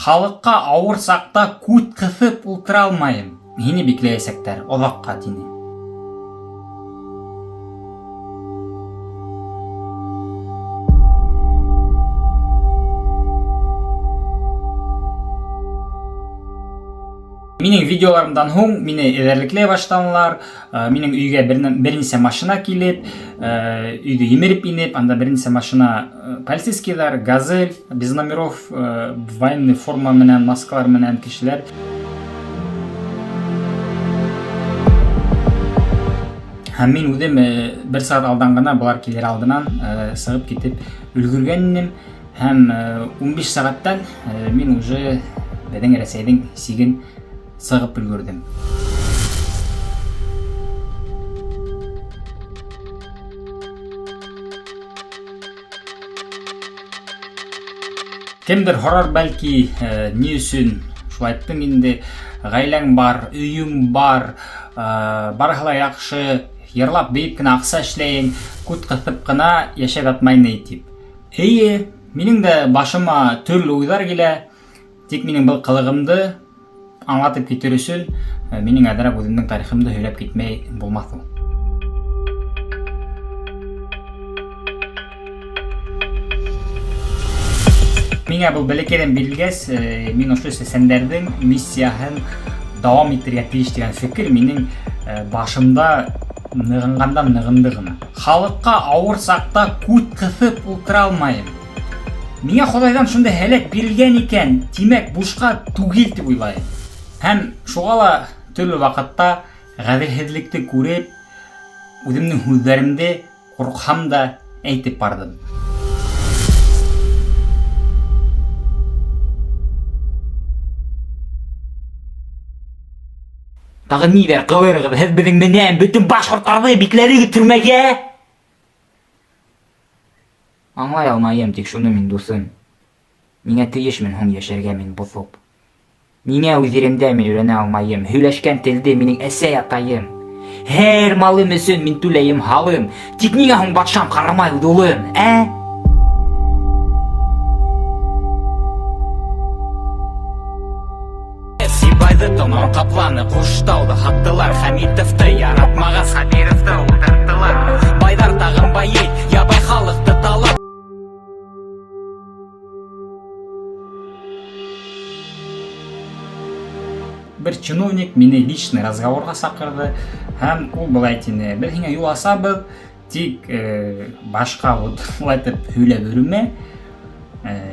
Халыққа ауырсақта кут қысып ултыра алмайым. Мені биклейсектер олаққа тине. Менің видеоларымдан соң мені эдерликлей баштадылар. Менің үйге бірнеше машина келіп, үйді емеріп инеп, анда бірнеше машина полицейскийлер, газель, без номеров, военный форма менен, маскалар менен кишилер. Һәм мен үзем бер саат алдан гына булар келер алдынан сыгып кетип үлгүргәннем. Һәм 15 сагаттан мен уже беден Рәсәйдин сиген сыгып үлгүрдүм. Кемдир хорор бәлки, не үчүн шулай айттың инде, гаиләң бар, үйүң бар, барыгыла яхшы, йырлап бейип кына акча эшлейин, кут кысып кына яшап атмайын дейт. Эйе, менин де башыма төрлү уйлар келе, тик менин бул кылыгымды аңлатып кетер үчүн менин адыраак өзүмдүн тарихымды сөйлөп кетмей болмас. Миңа бул белекеден берилгес, мен ошол сесендердин миссиясын дawam эттерге тийиш деген фикир менин башымда ныгынгандан ныгынды гына. Халыкка ауырсакта кут кысып ултыра алмайм. Миңа Кудайдан шундай хелек берилген экен, демек бушка түгел деп уйлайм. Һәм шугала төрле вакытта гаделсезлекти күреп, үземнең сүзләремдә курксам да әйтеп бардым. Тагы ниләр кылырыгыз, һез безнең менән бүтән башкортларны бикләрегез төрмәгә? Аңлай алмайым тик шуны мин дусым. Нигә тиешмен һуң яшәргә мин босып? Нигә үзеремдә мин өйрәнә алмайым? Һөйләшкән телде минең әсәй атайым. Һәр малым өчен мин түләйем халым. Тик нигә һуң батшам карамай улым, ә? Сибайды томан капланы куштауды хаттылар, Хәмитовты яратмага Сабировты ултырттылар. Байдар тагын байый, ябай халыкты талап. Бер чиновник мені личный разговорға сақырды, һәм ул былай тине: "Без һиңа юл асабыз, тик башка улайтып һөйләп йөрмә."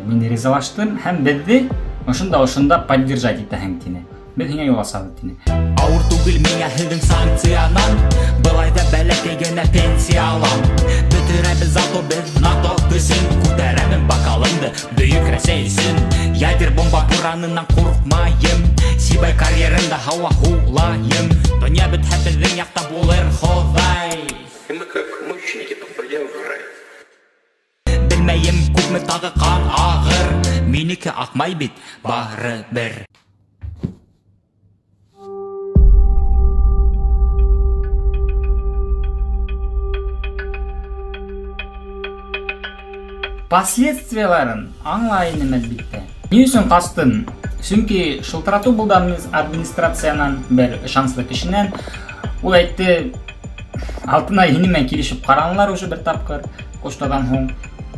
Мин ризалаштым һәм безне ошында поддержать итәһең тине. Без һиңа юл асабыз тине. Авыр түгел миңа һеҙҙең санкциянан, былай да бәләкәй генә пенсия алам. Бөтөрәбез зато без НАТО көсөн, күтәрәмен бакалымды бөйөк Рәсәй өсөн. Ядер бомба буранынан курыкмайым, Сибай карьерында һава хулайым. Дөнья бөтһә безнең якта булыр Ходай. Мы как мученики попадем в рай. Белмәйем күпме тагы кан агыр, минеке акмай бит барыбер. Последствияларын аңлайын әлбәттә. Ни өчен кастым? Чөнки шылтырату булды администрациянан, бер шанслы кешенән. Ул әйтте, алтына һинең килешеп каранлар уже бер тапкыр, коштадан соң.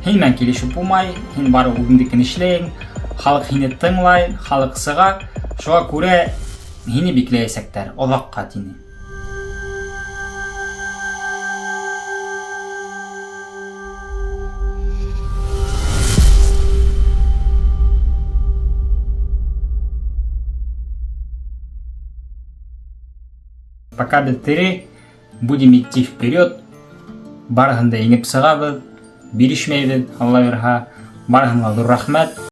Һинең килешеп булмай, һин бары үзеңдекен эшләйң, халык һине тыңлай, халык сыга. Шуңа күрә һине бикләйсәктәр олакка тине. Пока без тире, будем идти вперед, барыгында еңеп сыгабыз, бирешмәйбез, Алла верха, барыгына зур рахмәт.